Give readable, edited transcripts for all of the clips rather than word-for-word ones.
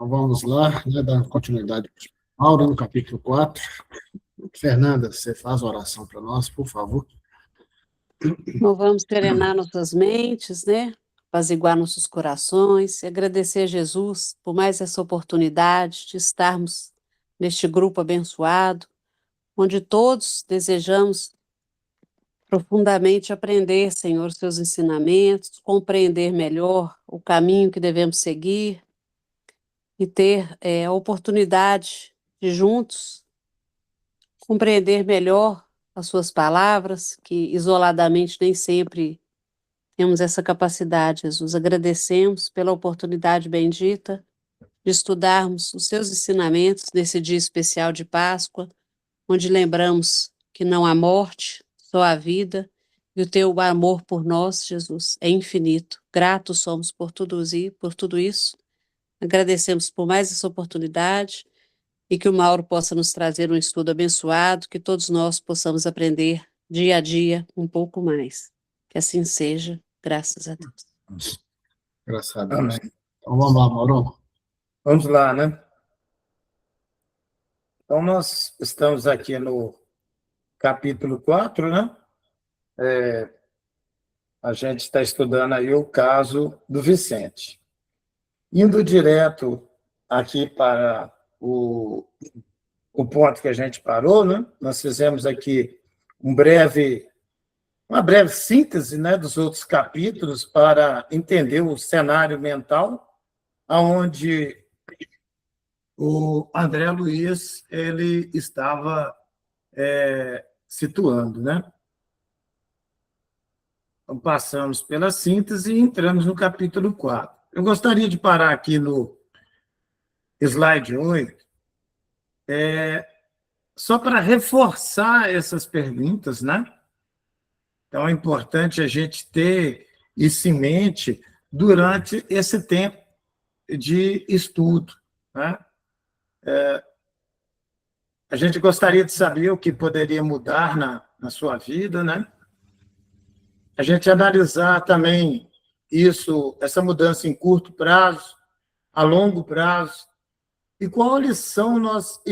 Então, vamos lá, né, dar continuidade para Mauro, no capítulo 4. Fernanda, você faz a oração para nós, por favor. Então, vamos serenar nossas mentes, né? Apaziguar nossos corações e agradecer a Jesus por mais essa oportunidade de estarmos neste grupo abençoado, onde todos desejamos profundamente aprender, Senhor, seus ensinamentos, compreender melhor o caminho que devemos seguir e ter a oportunidade de juntos compreender melhor as suas palavras, que isoladamente nem sempre temos essa capacidade, Jesus. Agradecemos pela oportunidade bendita de estudarmos os seus ensinamentos nesse dia especial de Páscoa, onde lembramos que não há morte, só há vida, e o teu amor por nós, Jesus, é infinito. Gratos somos por tudo isso. Agradecemos por mais essa oportunidade e que o Mauro possa nos trazer um estudo abençoado, que todos nós possamos aprender dia a dia um pouco mais. Que assim seja, graças a Deus. Graças a Deus. Amém. Então, vamos lá, Mauro. Vamos lá, né? Então, nós estamos aqui no capítulo 4, né? A gente está estudando aí o caso do Vicente. Indo direto aqui para o ponto que a gente parou, né? Nós fizemos aqui uma breve síntese, né, dos outros capítulos para entender o cenário mental aonde o André Luiz ele estava situando, né? Então, passamos pela síntese e entramos no capítulo 4. Eu gostaria de parar aqui no slide 8, só para reforçar essas perguntas, né? Então, é importante a gente ter isso em mente durante esse tempo de estudo, né? A gente gostaria de saber o que poderia mudar na sua vida, né? A gente analisar também essa mudança em curto prazo, a longo prazo, e qual lição nós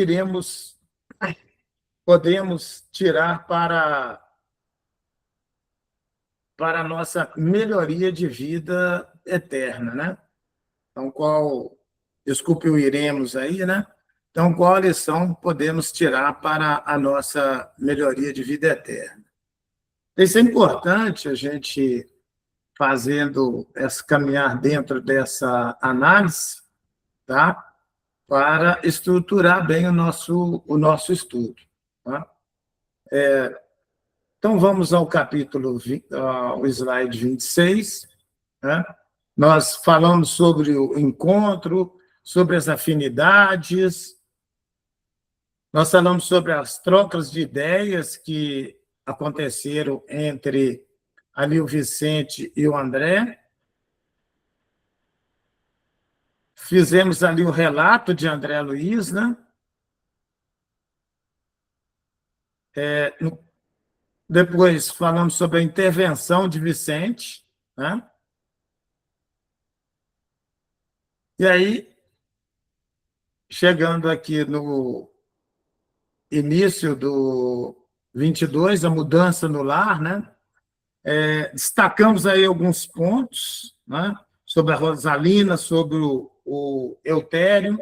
podemos tirar para a nossa melhoria de vida eterna, né? Então, desculpe o iremos aí, né? Então, qual a lição podemos tirar para a nossa melhoria de vida eterna? Isso é importante a gente caminhar dentro dessa análise, tá? Para estruturar bem o nosso estudo. Tá? Então, vamos ao ao slide 26. Né? Nós falamos sobre o encontro, sobre as afinidades, nós falamos sobre as trocas de ideias que aconteceram entre ali o Vicente e o André. Fizemos ali o relato de André Luiz, né? Depois falamos sobre a intervenção de Vicente, né? E aí, chegando aqui no início do 22, a mudança no lar, né? Destacamos aí alguns pontos, né? Sobre a Rosalina, sobre o Eutério.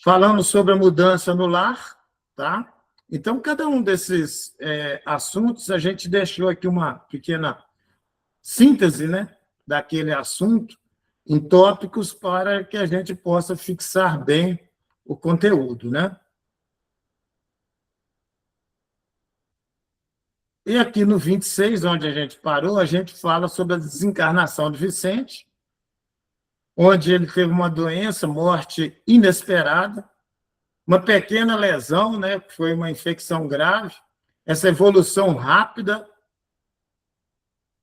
Falamos sobre a mudança no lar, tá? Então, cada um desses assuntos, a gente deixou aqui uma pequena síntese, né, daquele assunto, em tópicos, para que a gente possa fixar bem o conteúdo, né? E aqui no 26, onde a gente parou, a gente fala sobre a desencarnação de Vicente, onde ele teve uma doença, morte inesperada, uma pequena lesão, né, que foi uma infecção grave, essa evolução rápida.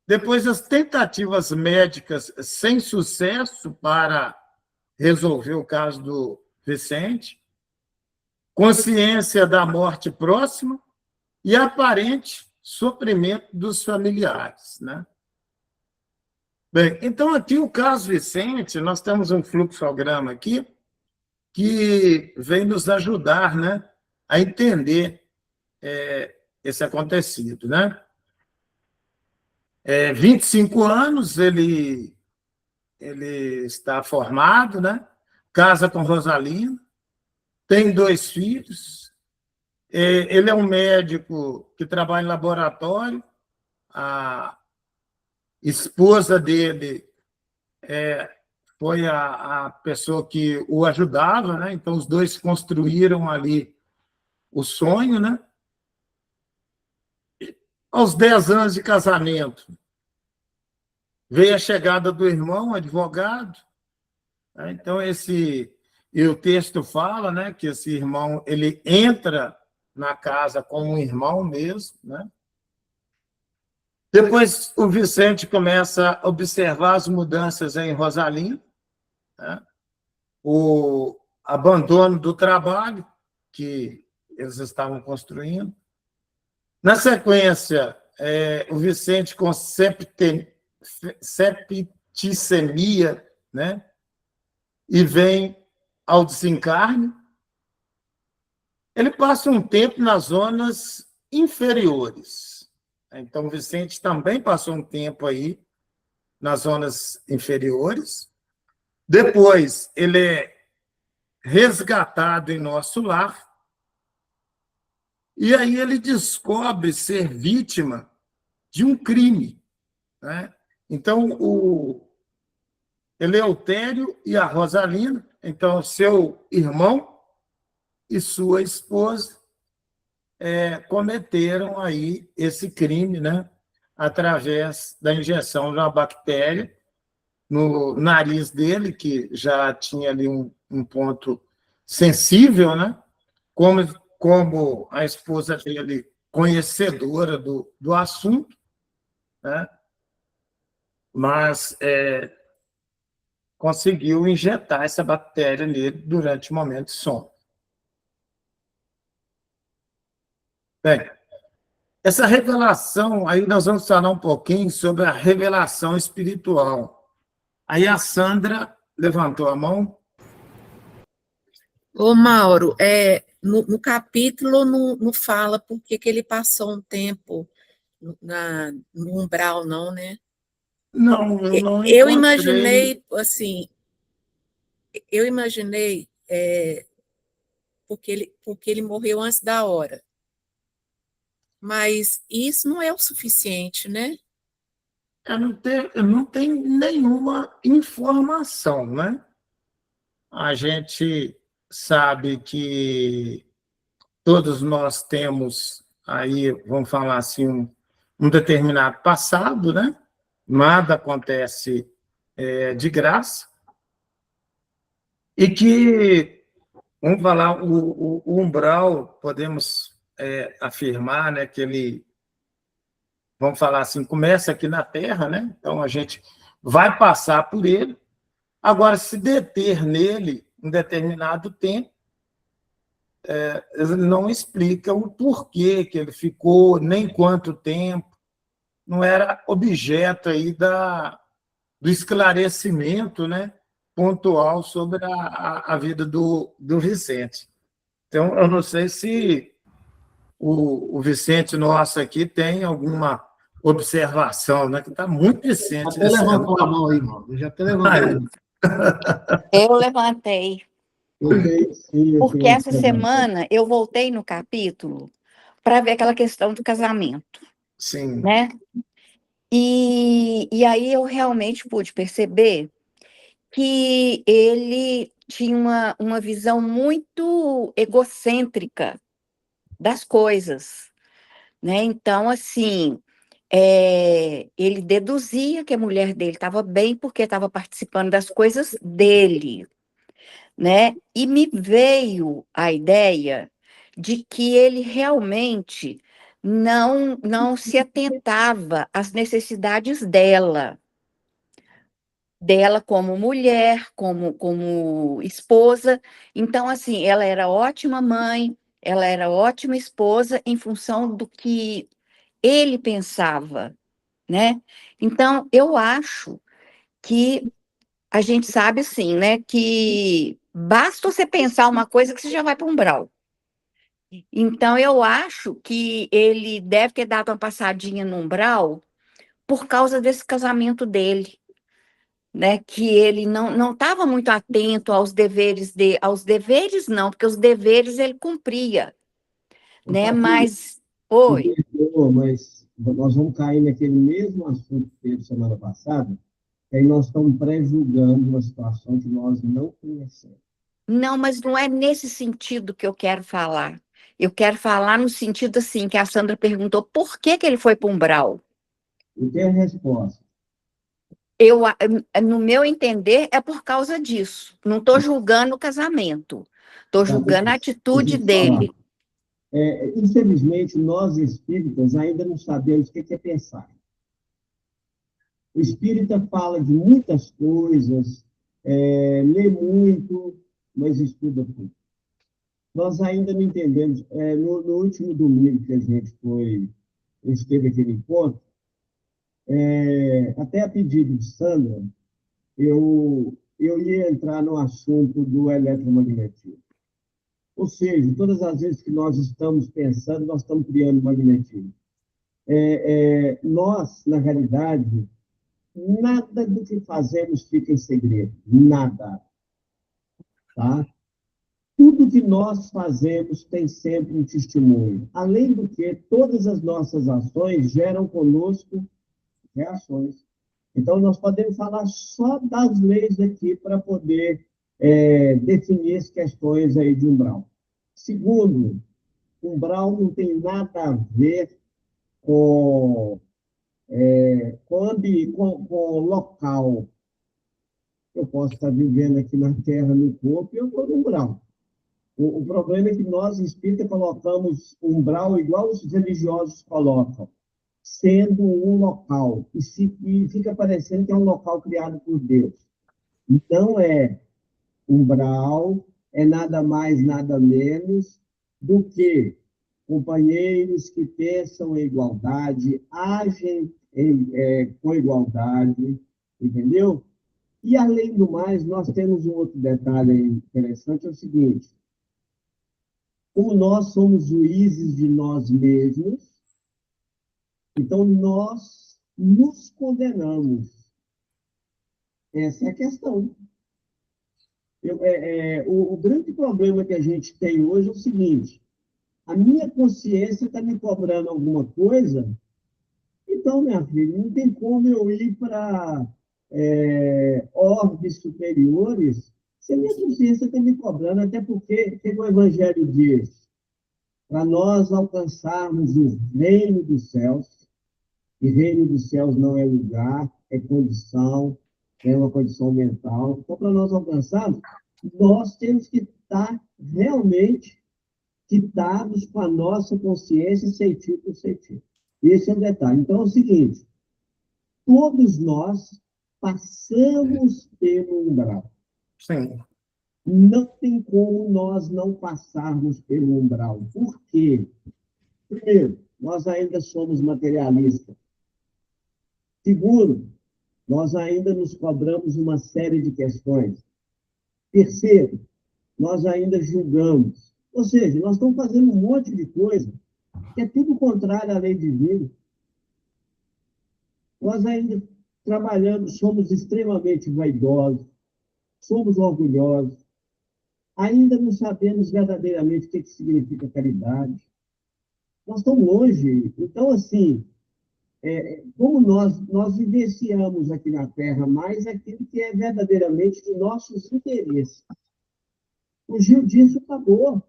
Depois, as tentativas médicas sem sucesso para resolver o caso do Vicente, consciência da morte próxima e aparente sofrimento dos familiares, né? Bem, então aqui o caso Vicente, nós temos um fluxograma aqui que vem nos ajudar, né, a entender esse acontecido, né? 25 anos, ele está formado, né? Casa com Rosalina, tem 2 filhos, ele é um médico que trabalha em laboratório, a esposa dele foi a pessoa que o ajudava, né? Então, os dois construíram ali o sonho, né? Aos 10 anos de casamento, veio a chegada do irmão, advogado, né? Então, e o texto fala, né, que esse irmão ele entra na casa como um irmão mesmo, né? Depois o Vicente começa a observar as mudanças em Rosalina, né? O abandono do trabalho que eles estavam construindo. Na sequência, o Vicente com septicemia, né? E vem ao desencarne. Ele passa um tempo nas zonas inferiores. Então, o Vicente também passou um tempo aí nas zonas inferiores. Depois, ele é resgatado em nosso lar. E aí ele descobre ser vítima de um crime, né? Então, o Eleutério e a Rosalina, então, seu irmão e sua esposa, cometeram aí esse crime, né? Através da injeção de uma bactéria no nariz dele, que já tinha ali um ponto sensível, né? Como a esposa dele, conhecedora do assunto, né? Mas conseguiu injetar essa bactéria nele durante o momento de sono. Bem, essa revelação, aí nós vamos falar um pouquinho sobre a revelação espiritual. Aí a Sandra levantou a mão. Ô, Mauro, no capítulo não fala por que ele passou um tempo no umbral, não, né? Não, eu não Eu encontrei. imaginei, assim, porque ele morreu antes da hora. Mas isso não é o suficiente, né? Eu não tenho nenhuma informação, né? A gente sabe que todos nós temos aí, vamos falar assim, um determinado passado, né? Nada acontece de graça. E que, vamos falar, o umbral, podemos afirmar, né, que ele, vamos falar assim, começa aqui na Terra, né? Então a gente vai passar por ele. Agora, se deter nele um determinado tempo, ele não explica o porquê que ele ficou, nem quanto tempo, não era objeto aí do esclarecimento, né, pontual sobre a vida do Vicente. Então, eu não sei se o Vicente nosso aqui tem alguma observação, né, que está muito recente. Até levantou a mão aí, mano. Eu já até levantei. Eu levantei, porque essa Sim, semana eu voltei no capítulo para ver aquela questão do casamento, Sim. né? E aí eu realmente pude perceber que ele tinha uma visão muito egocêntrica das coisas, né? Então, assim, ele deduzia que a mulher dele estava bem porque estava participando das coisas dele, né? E me veio a ideia de que ele realmente não se atentava às necessidades dela como mulher, como esposa. Então, assim, ela era ótima mãe, ela era ótima esposa em função do que ele pensava, né? Então, eu acho que a gente sabe, assim, né, que basta você pensar uma coisa que você já vai para um umbral. Então, eu acho que ele deve ter dado uma passadinha no umbral por causa desse casamento dele, né? Que ele não estava muito atento aos deveres não, porque os deveres ele cumpria, Ô, né? Patrícia, Mas, me oi, perdoa, mas nós vamos cair naquele mesmo assunto que teve semana passada, que aí nós estamos pré-julgando uma situação que nós não conhecemos. não, mas não é nesse sentido que eu quero falar. Eu quero falar no sentido assim, que a Sandra perguntou por que que ele foi para o umbral. E tem a resposta. No meu entender, é por causa disso. Não estou julgando o casamento, estou Tá, julgando a deixa atitude eu te falar. dele. Infelizmente, nós espíritas ainda não sabemos o que é pensar. O espírita fala de muitas coisas, lê muito, mas estuda pouco. Nós ainda não entendemos. No último domingo que a gente esteve aquele encontro, até a pedido de Sandra, eu ia entrar no assunto do eletromagnetismo. Ou seja, todas as vezes que nós estamos pensando, nós estamos criando magnetismo. Nós, na realidade, nada do que fazemos fica em segredo. Nada. Tá? Tudo que nós fazemos tem sempre um testemunho. Além do que, todas as nossas ações geram conosco reações. Então, nós podemos falar só das leis aqui para poder definir as questões aí de umbral. Segundo, umbral não tem nada a ver com, com local. Eu posso estar vivendo aqui na Terra, no corpo, e eu estou no umbral. O problema é que nós, espíritas, colocamos umbral igual os religiosos colocam, sendo um local, e fica parecendo que é um local criado por Deus. Então, umbral é nada mais, nada menos do que companheiros que pensam em igualdade, agem com igualdade, entendeu? E, além do mais, nós temos um outro detalhe interessante, é o seguinte: como nós somos juízes de nós mesmos, então nós nos condenamos. Essa é a questão. O grande problema que a gente tem hoje é o seguinte: a minha consciência está me cobrando alguma coisa, então, minha filha, não tem como eu ir para orbes superiores se a minha consciência está me cobrando, até porque o Evangelho diz, para nós alcançarmos o reino dos céus, e reino dos céus não é lugar, é condição, é uma condição mental. Então, para nós alcançarmos, nós temos que estar realmente quitados com a nossa consciência, sentido por sentido. Esse é o detalhe. Então, é o seguinte: todos nós passamos pelo umbral. Sim. Não tem como nós não passarmos pelo umbral. Por quê? Primeiro, nós ainda somos materialistas. Segundo, nós ainda nos cobramos uma série de questões. Terceiro, nós ainda julgamos. Ou seja, nós estamos fazendo um monte de coisa que é tudo contrário à lei divina. Nós ainda trabalhamos, somos extremamente vaidosos, somos orgulhosos, ainda não sabemos verdadeiramente o que significa caridade. Nós estamos longe. Então, assim, como nós vivenciamos aqui na Terra mais aquilo que é verdadeiramente de nossos interesses. Fugiu disso, acabou.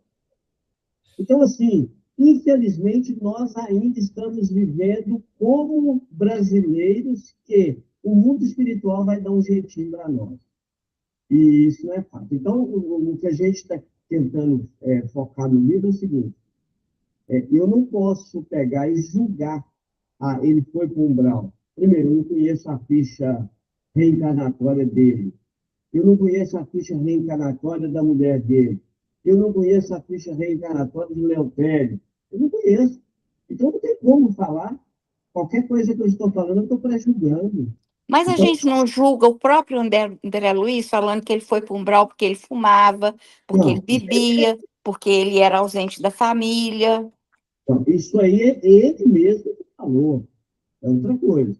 Então, assim, infelizmente, nós ainda estamos vivendo como brasileiros que o mundo espiritual vai dar um jeitinho para nós. E isso não é fato. Então, o que a gente está tentando focar no livro é o seguinte: eu não posso pegar e julgar, ele foi para o umbral. Primeiro, eu não conheço a ficha reencarnatória dele. Eu não conheço a ficha reencarnatória da mulher dele. Eu não conheço a ficha reencarnatória do Leopélio. Eu não conheço. Então, não tem como falar. Qualquer coisa que eu estou falando, eu estou prejudicando. Mas a Então, gente não julga o próprio André Luiz falando que ele foi para o umbral porque ele fumava, porque ele não, bebia, porque ele era ausente da família. não, isso aí é ele mesmo que falou, é outra coisa,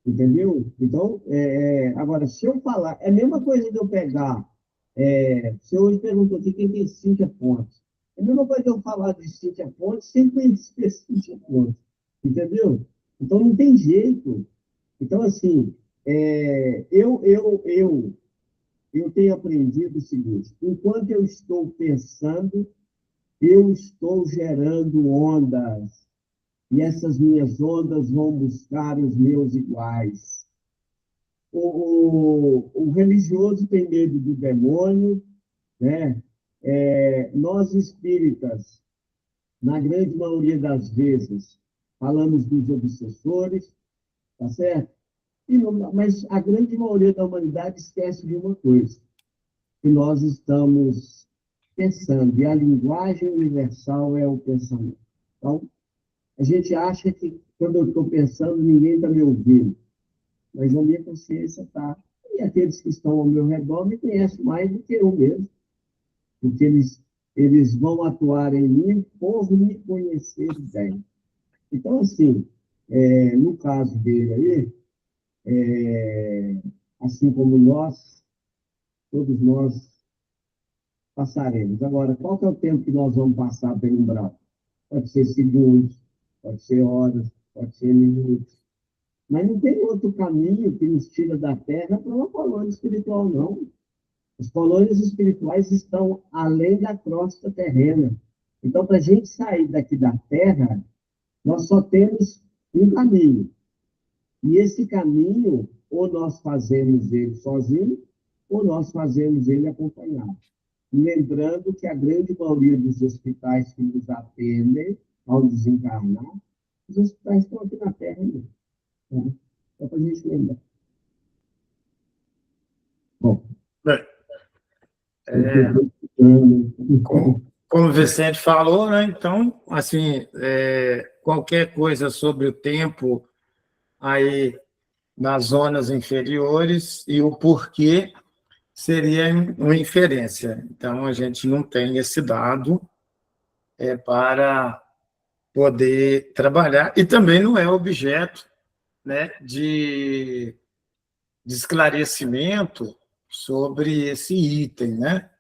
entendeu? Então, agora, se eu falar, é a mesma coisa de eu pegar, você hoje perguntou aqui quem tem Cíntia Pontes, é a mesma coisa de eu falar de Cíntia Pontes sem conhecer Cíntia Pontes, entendeu? Então, não tem jeito. Então, assim, eu tenho aprendido o seguinte: enquanto eu estou pensando, eu estou gerando ondas, e essas minhas ondas vão buscar os meus iguais. O religioso tem medo do demônio, né? Nós espíritas, na grande maioria das vezes, falamos dos obsessores, tá certo? Mas a grande maioria da humanidade esquece de uma coisa, que nós estamos pensando, e a linguagem universal é o pensamento. Então, a gente acha que quando eu estou pensando, ninguém está me ouvindo, mas a minha consciência está. E aqueles que estão ao meu redor me conhecem mais do que eu mesmo, porque eles vão atuar em mim por me conhecer bem. Então, assim, no caso dele aí, assim como nós, todos nós passaremos. Agora, qual que é o tempo que nós vamos passar pelo umbral? Pode ser segundos, pode ser horas, pode ser minutos. Mas não tem outro caminho que nos tira da Terra para uma colônia espiritual, não. As colônias espirituais estão além da crosta terrena. Então, para a gente sair daqui da Terra, nós só temos um caminho. E esse caminho, ou nós fazemos ele sozinho, ou nós fazemos ele acompanhado. Lembrando que a grande maioria dos hospitais que nos atendem ao desencarnar, os hospitais estão aqui na Terra mesmo. Né? Só para a gente lembrar. Bom, Como o Vicente falou, né? Então, assim, qualquer coisa sobre o tempo aí nas zonas inferiores e o porquê seria uma inferência. Então, a gente não tem esse dado para poder trabalhar, e também não é objeto, né, de esclarecimento sobre esse item, né?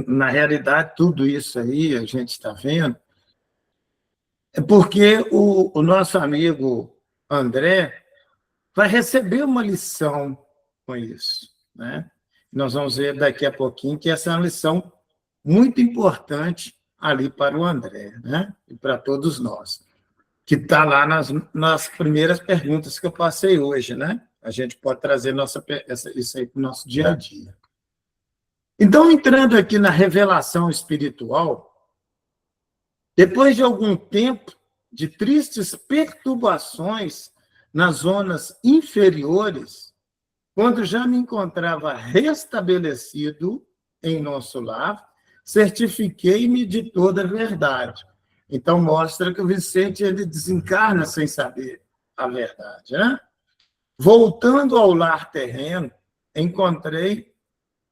Na realidade, tudo isso aí a gente está vendo é porque o nosso amigo André vai receber uma lição com isso, né? Nós vamos ver daqui a pouquinho que essa é uma lição muito importante ali para o André, né? E para todos nós, que está lá nas primeiras perguntas que eu passei hoje, né? A gente pode trazer isso aí para o nosso dia a dia. Então, entrando aqui na revelação espiritual, depois de algum tempo de tristes perturbações nas zonas inferiores, quando já me encontrava restabelecido em nosso lar, certifiquei-me de toda a verdade. Então, mostra que o Vicente ele desencarna sem saber a verdade, né? Voltando ao lar terreno, encontrei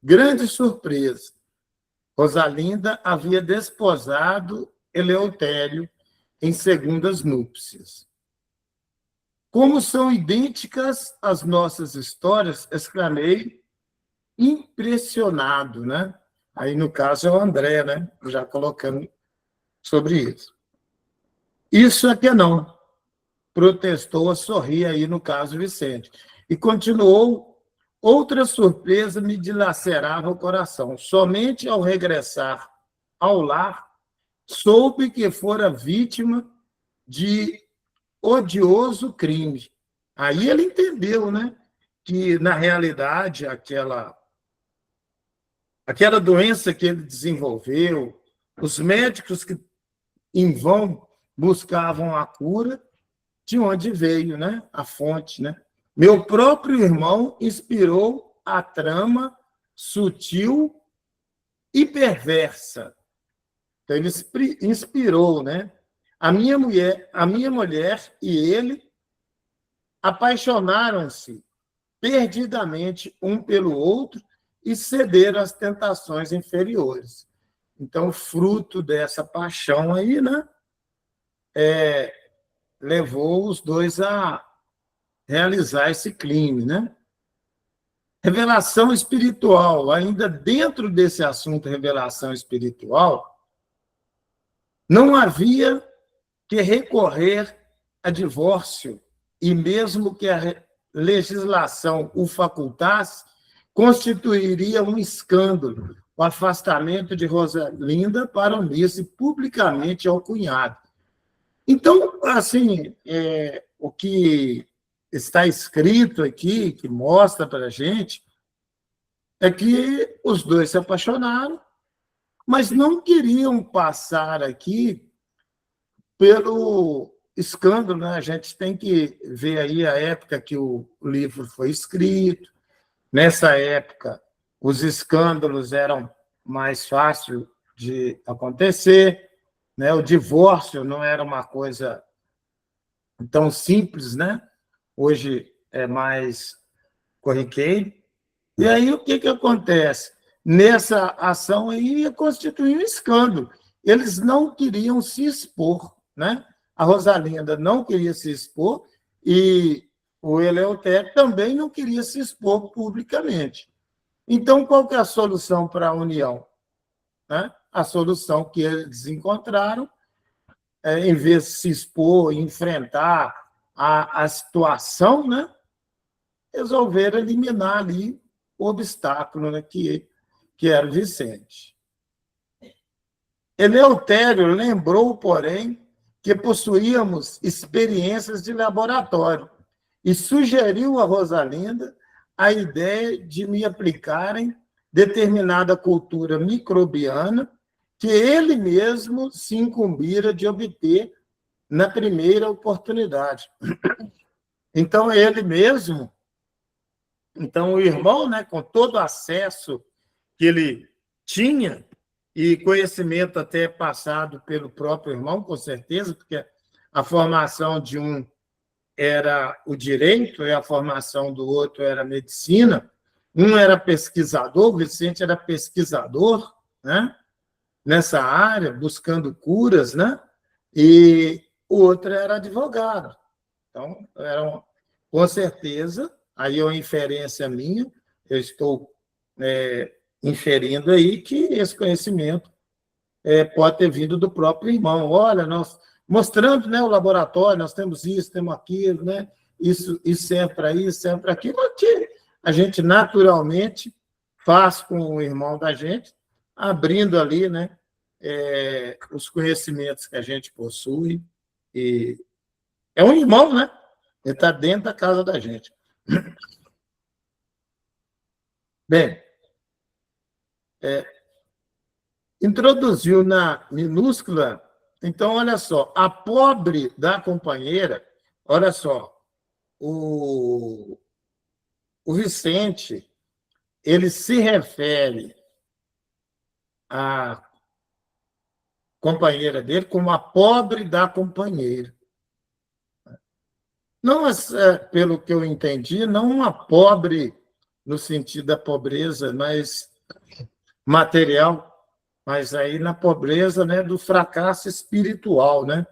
grande surpresa. Rosalinda havia desposado Eleutério em segundas núpcias. Como são idênticas as nossas histórias, exclamei, impressionado, né? Aí, no caso, é o André, né? Já colocando sobre isso. Isso é que não, protestou a sorrir aí, no caso, Vicente. E continuou, outra surpresa me dilacerava o coração. Somente ao regressar ao lar, soube que fora vítima de odioso crime. Aí ele entendeu, né, que, na realidade, aquela doença que ele desenvolveu, os médicos que, em vão, buscavam a cura, de onde veio, né, a fonte, né? Meu próprio irmão inspirou a trama sutil e perversa. Então, ele inspirou, né? A minha mulher e ele apaixonaram-se perdidamente um pelo outro e cederam às tentações inferiores. Então, fruto dessa paixão aí, né, levou os dois a realizar esse crime, né? Revelação espiritual, ainda dentro desse assunto revelação espiritual, não havia que recorrer a divórcio, e mesmo que a legislação o facultasse, constituiria um escândalo o afastamento de Rosalinda para unir-se publicamente ao cunhado. Então, assim, o que está escrito aqui, que mostra para a gente, é que os dois se apaixonaram, mas não queriam passar aqui pelo escândalo, né? A gente tem que ver aí a época que o livro foi escrito. Nessa época, os escândalos eram mais fáceis de acontecer, né? O divórcio não era uma coisa tão simples, né? Hoje é mais corriqueiro. E aí, o que acontece? Nessa ação aí, ia constituir um escândalo. Eles não queriam se expor, né? A Rosalinda não queria se expor e o Eleutério também não queria se expor publicamente. Então, qual que é a solução para a união? Né? A solução que eles encontraram, em vez de se expor, enfrentar a situação, né? Resolveram eliminar ali o obstáculo, né? que era o Vicente. Eleutério lembrou, porém, que possuíamos experiências de laboratório e sugeriu a Rosalinda a ideia de me aplicarem determinada cultura microbiana que ele mesmo se incumbira de obter na primeira oportunidade. Então, ele mesmo, então o irmão, né, com todo o acesso que ele tinha, e conhecimento até passado pelo próprio irmão, com certeza, porque a formação de um era o direito e a formação do outro era a medicina. Um era pesquisador, o Vicente era pesquisador, né, nessa área, buscando curas, né, e o outro era advogado. Então, com certeza, aí é uma inferência minha, eu estou inferindo aí que esse conhecimento pode ter vindo do próprio irmão. Olha, nós mostrando, né, o laboratório, nós temos isso, temos aquilo, né, isso sempre aí, sempre aquilo, que a gente naturalmente faz com o irmão da gente, abrindo ali, né, os conhecimentos que a gente possui. E é um irmão, né? Ele está dentro da casa da gente. Bem, introduziu na minúscula. Então, olha só, a pobre da companheira, olha só, o Vicente, ele se refere à companheira dele como a pobre da companheira. Não, pelo que eu entendi, não uma pobre no sentido da pobreza, mas material, mas aí na pobreza, né, do fracasso espiritual, né?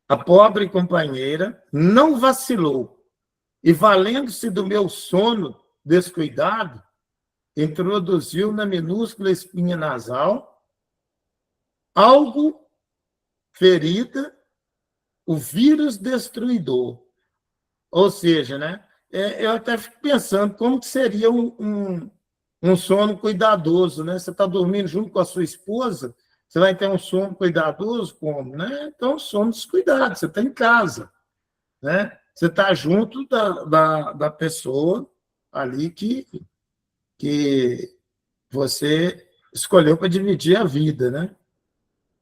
A pobre companheira não vacilou e, valendo-se do meu sono descuidado, introduziu na minúscula espinha nasal algo ferida, o vírus destruidor. Ou seja, né, eu até fico pensando como que seria um sono cuidadoso, né? Você está dormindo junto com a sua esposa, você vai ter um sono cuidadoso como, né? Então, sono descuidado, você está em casa, né? Você está junto da pessoa ali que você escolheu para dividir a vida, né?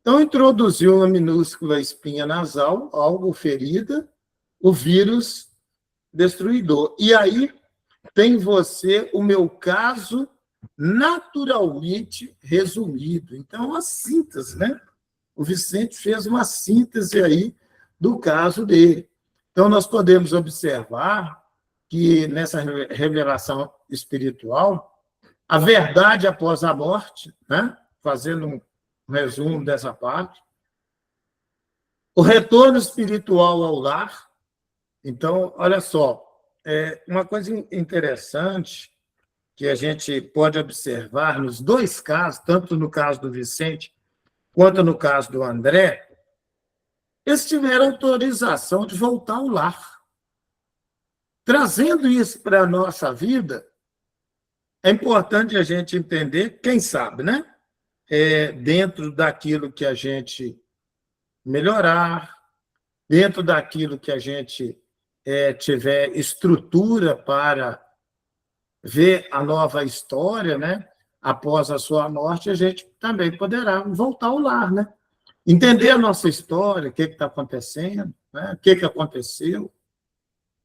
Então, introduziu uma minúscula espinha nasal, algo ferida, o vírus destruidor. E aí tem você o meu caso naturalmente resumido. Então, uma síntese, né? O Vicente fez uma síntese aí do caso dele. Então, nós podemos observar que, nessa revelação espiritual, a verdade após a morte, né? Fazendo um resumo dessa parte, o retorno espiritual ao lar. Então, olha só, uma coisa interessante que a gente pode observar nos dois casos, tanto no caso do Vicente quanto no caso do André, eles tiveram autorização de voltar ao lar. Trazendo isso para a nossa vida, é importante a gente entender, quem sabe, né? Dentro daquilo que a gente melhorar, dentro daquilo que a gente tiver estrutura para ver a nova história, né? Após a sua morte, a gente também poderá voltar ao lar, né? Entender a nossa história, o que está acontecendo, né? O que aconteceu,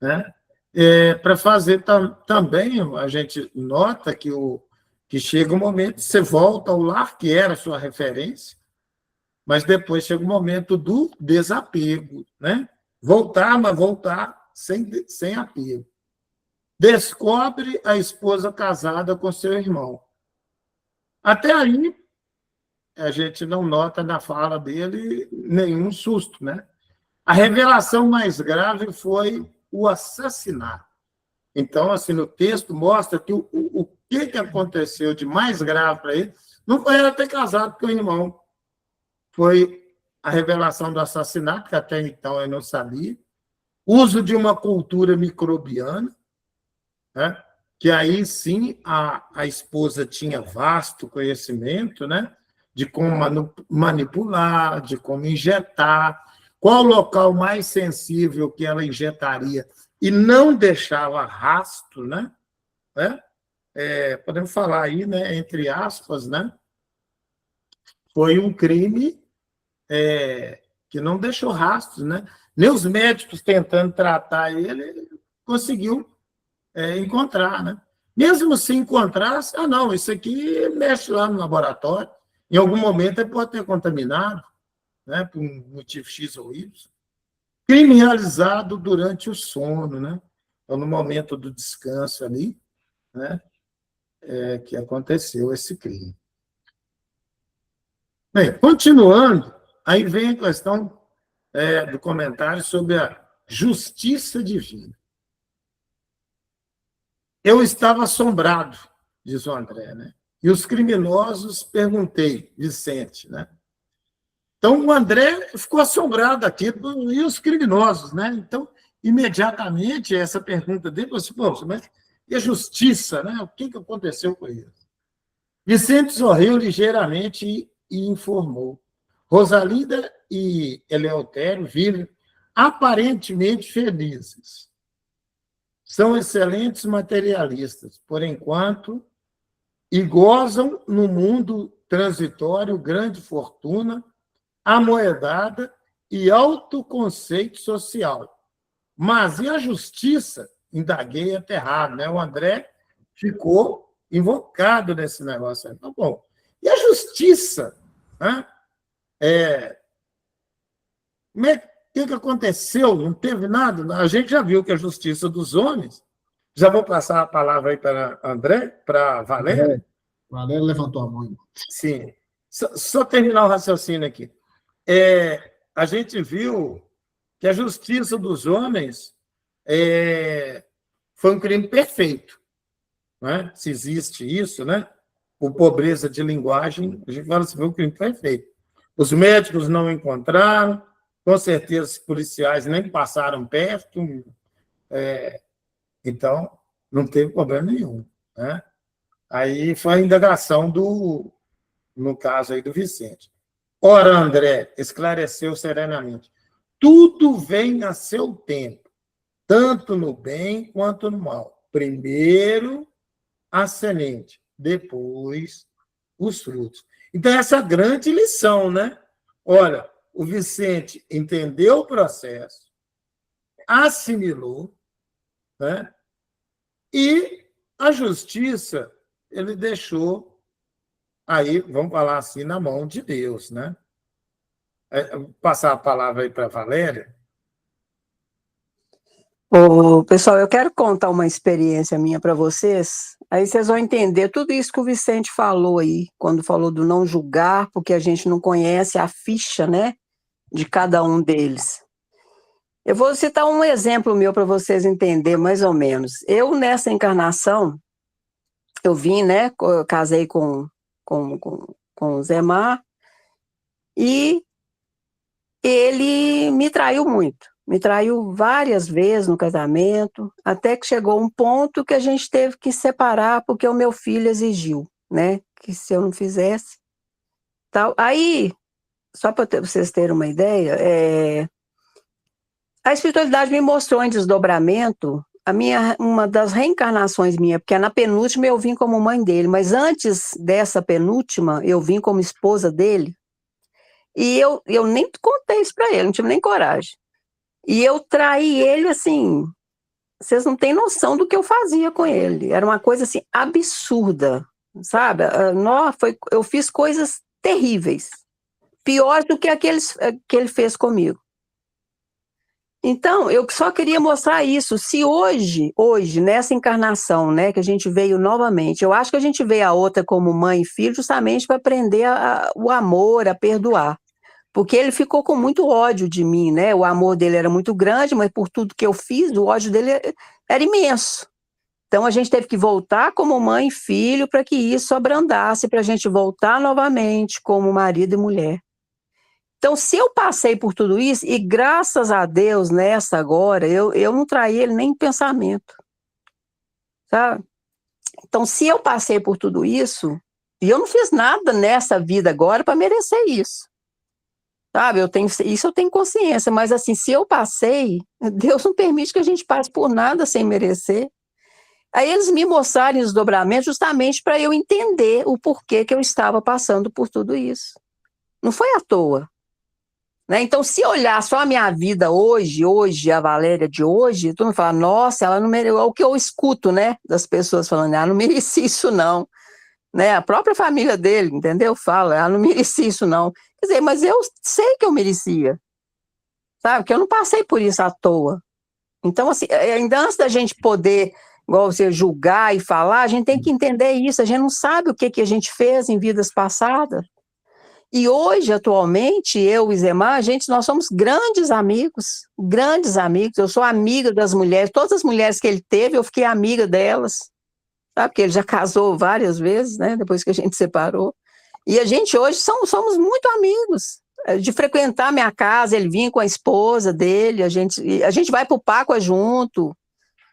né? Para fazer também, a gente nota que chega um momento que você volta ao lar, que era a sua referência, mas depois chega o momento do desapego, né? Voltar, mas voltar sem apego. Descobre a esposa casada com seu irmão. Até aí, a gente não nota na fala dele nenhum susto, né? A revelação mais grave foi o assassinato. Então, assim, no texto mostra que o que aconteceu de mais grave para ele não foi ela ter casado com o irmão. Foi a revelação do assassinato, que até então eu não sabia. Uso de uma cultura microbiana, né? Que aí sim a esposa tinha vasto conhecimento, né? De como manipular, de como injetar, qual o local mais sensível que ela injetaria e não deixava rastro, né? Podemos falar aí, né? Entre aspas, né? Foi um crime que não deixou rastros, né? Nem os médicos tentando tratar ele conseguiu encontrar, né? Mesmo se encontrasse, não, isso aqui mexe lá no laboratório, em algum momento ele pode ter contaminado, né? Por um motivo X ou Y. Crime realizado durante o sono, né? Então, no momento do descanso ali, né? Que aconteceu esse crime. Bem, continuando, aí vem a questão do comentário sobre a justiça divina. Eu estava assombrado, diz o André, né? E os criminosos, perguntei, Vicente, né? Então, o André ficou assombrado aqui, e os criminosos, né? Então, imediatamente, essa pergunta dele, assim, mas e a justiça, né? O que aconteceu com eles? Vicente sorriu ligeiramente e informou. Rosalinda e Eleutério viram aparentemente felizes. São excelentes materialistas, por enquanto, e gozam no mundo transitório grande fortuna, amoedada e alto conceito social. Mas e a justiça? Indaguei aterrado, né? O André ficou invocado nesse negócio. Tá bom. E a justiça? Né? O que aconteceu? Não teve nada? A gente já viu que a justiça dos homens. Já vou passar a palavra aí para André, para Valéria. Valéria levantou a mão. Sim. Só terminar o raciocínio aqui. A gente viu que a justiça dos homens foi um crime perfeito. Né? Se existe isso, né? Por pobreza de linguagem, a gente fala assim, foi um crime perfeito. Os médicos não encontraram, com certeza os policiais nem passaram perto, então não teve problema nenhum. Né? Aí foi a indagação no caso aí do Vicente. Ora, André, esclareceu serenamente, tudo vem a seu tempo, tanto no bem quanto no mal. Primeiro a semente, depois os frutos. Então, essa é a grande lição, né? Olha, o Vicente entendeu o processo, assimilou, né? E a justiça ele deixou aí, vamos falar assim, na mão de Deus, né? Vou passar a palavra aí para a Valéria. Ô, pessoal, eu quero contar uma experiência minha para vocês, aí vocês vão entender tudo isso que o Vicente falou aí, quando falou do não julgar, porque a gente não conhece a ficha, né, de cada um deles. Eu vou citar um exemplo meu para vocês entenderem mais ou menos. Eu, nessa encarnação, eu vim, né, eu casei com o Zé Mar, e ele me traiu muito. Me traiu várias vezes no casamento, até que chegou um ponto que a gente teve que separar, porque o meu filho exigiu, né, que se eu não fizesse, tal. Aí, só para vocês terem uma ideia, a espiritualidade me mostrou em desdobramento uma das reencarnações minha, porque na penúltima eu vim como mãe dele, mas antes dessa penúltima, eu vim como esposa dele, e eu nem contei isso para ele, não tive nem coragem. E eu traí ele, assim, vocês não têm noção do que eu fazia com ele. Era uma coisa, assim, absurda, sabe? Eu fiz coisas terríveis, piores do que aqueles que ele fez comigo. Então, eu só queria mostrar isso. Se hoje, nessa encarnação, né, que a gente veio novamente, eu acho que a gente veio a outra como mãe e filho justamente para aprender o amor, a perdoar. Porque ele ficou com muito ódio de mim, né? O amor dele era muito grande, mas por tudo que eu fiz, o ódio dele era imenso. Então, a gente teve que voltar como mãe e filho para que isso abrandasse, para a gente voltar novamente como marido e mulher. Então, se eu passei por tudo isso, e graças a Deus, nessa agora, eu não traí ele nem em pensamento, sabe? Então, se eu passei por tudo isso, e eu não fiz nada nessa vida agora para merecer isso, sabe? Isso eu tenho consciência, mas assim, se eu passei, Deus não permite que a gente passe por nada sem merecer. Aí eles me mostraram os desdobramentos justamente para eu entender o porquê que eu estava passando por tudo isso. Não foi à toa. Né? Então, se olhar só a minha vida hoje, a Valéria de hoje, todo mundo fala, nossa, ela não mereceu. É o que eu escuto, né, das pessoas falando, ela não merecia isso, não. Né? A própria família dele, entendeu? Fala, ela não merecia isso, não. Quer dizer, mas eu sei que eu merecia, sabe? Que eu não passei por isso à toa. Então, assim, ainda antes da gente poder, igual você, julgar e falar, a gente tem que entender isso. A gente não sabe o que a gente fez em vidas passadas. E hoje, atualmente, eu e Zemar, nós somos grandes amigos. Eu sou amiga das mulheres, todas as mulheres que ele teve, eu fiquei amiga delas, sabe? Porque ele já casou várias vezes, né? Depois que a gente separou. E a gente hoje somos muito amigos. De frequentar minha casa, ele vinha com a esposa dele, a gente vai para o Páqua junto,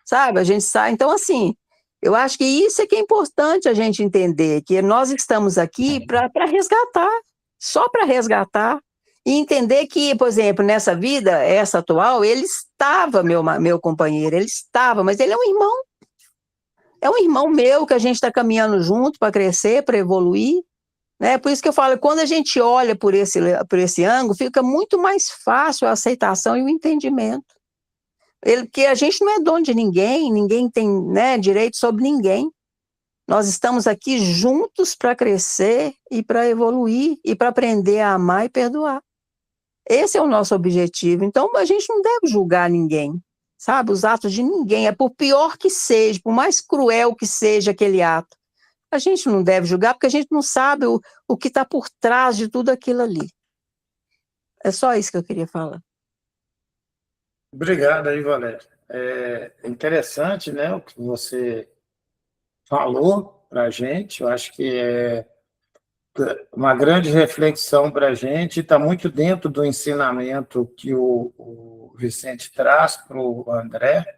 sabe? A gente sai. Então, assim, eu acho que isso é que é importante a gente entender, que nós estamos aqui para resgatar. Só para resgatar e entender que, por exemplo, nessa vida, essa atual, ele estava, meu companheiro, ele estava, mas ele é um irmão meu que a gente está caminhando junto para crescer, para evoluir, né? Por isso que eu falo, quando a gente olha por esse ângulo, fica muito mais fácil a aceitação e o entendimento. Porque a gente não é dono de ninguém tem, né, direito sobre ninguém. Nós estamos aqui juntos para crescer e para evoluir e para aprender a amar e perdoar. Esse é o nosso objetivo. Então, a gente não deve julgar ninguém, sabe? Os atos de ninguém, por pior que seja, por mais cruel que seja aquele ato. A gente não deve julgar porque a gente não sabe o que está por trás de tudo aquilo ali. É só isso que eu queria falar. Obrigado aí, Valéria. É interessante, né, o que você falou para a gente. Eu acho que é uma grande reflexão para a gente, está muito dentro do ensinamento que o Vicente traz para o André,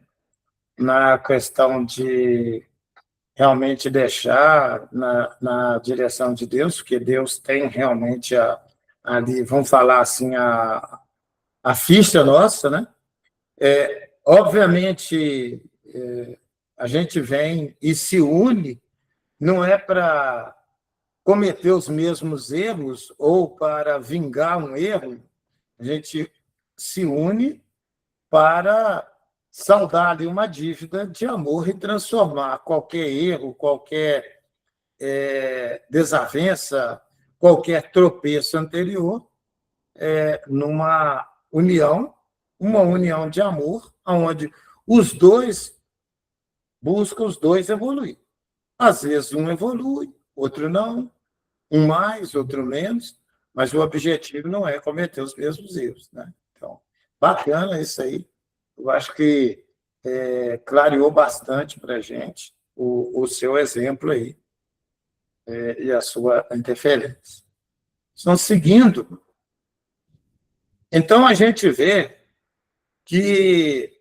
na questão de realmente deixar na direção de Deus, porque Deus tem realmente ali, vamos falar assim, a ficha nossa, né? Obviamente, a gente vem e se une, não é para cometer os mesmos erros ou para vingar um erro, a gente se une para saldar ali uma dívida de amor e transformar qualquer erro, qualquer desavença, qualquer tropeço anterior numa união, uma união de amor, onde os dois buscam os dois evoluir. Às vezes um evolui, outro não, um mais, outro menos, mas o objetivo não é cometer os mesmos erros, né? Então, bacana isso aí. Eu acho que clareou bastante para a gente o seu exemplo aí e a sua interferência. Estão seguindo. Então, a gente vê que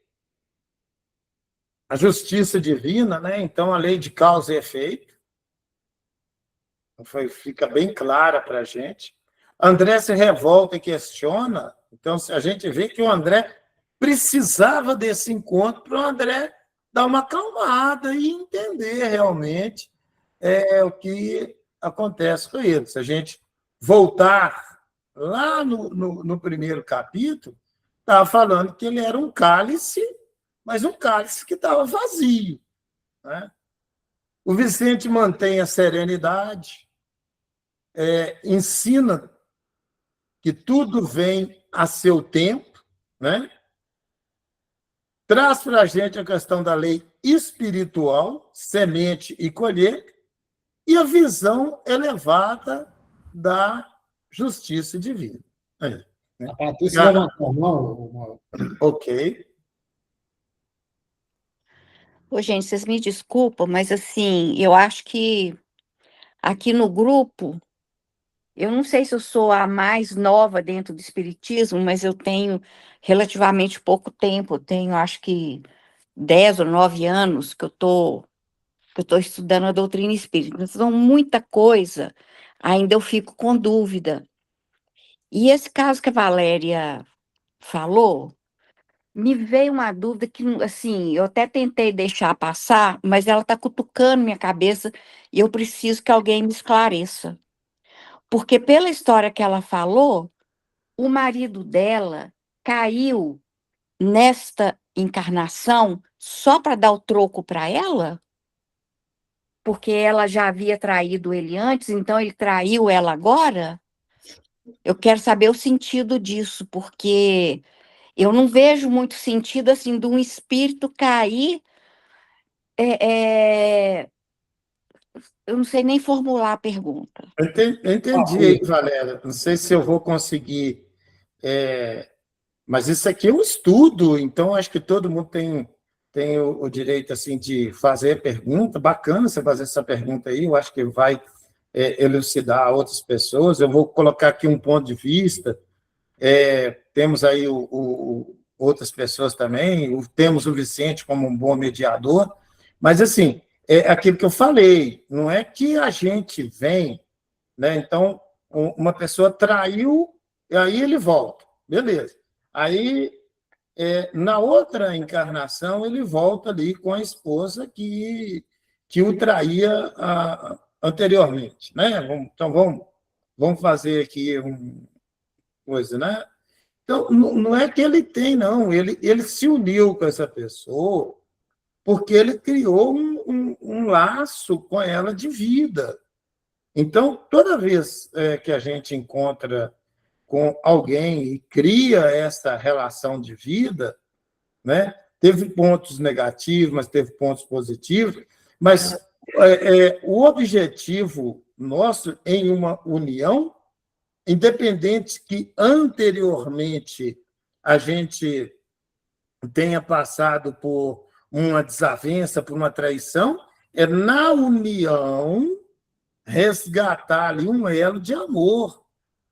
a justiça divina, né? Então, a lei de causa e efeito, fica bem clara para a gente. André se revolta e questiona, então a gente vê que o André precisava desse encontro para o André dar uma acalmada e entender realmente o que acontece com ele. Se a gente voltar lá no primeiro capítulo, estava falando que ele era um cálice, mas um cálice que estava vazio, né? O Vicente mantém a serenidade, ensina que tudo vem a seu tempo, né? Traz para a gente a questão da lei espiritual, semente e colheita, e a visão elevada da justiça divina. Aí, né? A Patrícia levantou a mão. Ok. Ô, gente, vocês me desculpam, mas assim, eu acho que aqui no grupo, eu não sei se eu sou a mais nova dentro do Espiritismo, mas eu tenho relativamente pouco tempo, eu tenho acho que 10 ou 9 anos que eu estou estudando a doutrina espírita. Então, muita coisa ainda eu fico com dúvida. E esse caso que a Valéria falou, me veio uma dúvida que, assim, eu até tentei deixar passar, mas ela está cutucando minha cabeça e eu preciso que alguém me esclareça. Porque pela história que ela falou, o marido dela caiu nesta encarnação só para dar o troco para ela? Porque ela já havia traído ele antes, então ele traiu ela agora? Eu quero saber o sentido disso, porque eu não vejo muito sentido assim de um espírito cair. Eu não sei nem formular a pergunta. Eu entendi aí, Valéria. Não sei se eu vou conseguir. Mas isso aqui é um estudo, então acho que todo mundo tem o direito assim, de fazer pergunta. Bacana você fazer essa pergunta aí, eu acho que vai elucidar outras pessoas. Eu vou colocar aqui um ponto de vista. Temos aí outras pessoas também, temos o Vicente como um bom mediador, mas, assim, é aquilo que eu falei, não é que a gente vem, né? Então, uma pessoa traiu, e aí ele volta, beleza. Aí, na outra encarnação, ele volta ali com a esposa que o traía anteriormente, né? Então, vamos fazer aqui coisa, né? Então, não é que ele tem, não. Ele se uniu com essa pessoa porque ele criou um laço com ela de vida. Então, toda vez que a gente encontra com alguém e cria essa relação de vida, né? Teve pontos negativos, mas teve pontos positivos, mas o objetivo nosso em uma união, independente que anteriormente a gente tenha passado por uma desavença, por uma traição, é na união resgatar ali um elo de amor,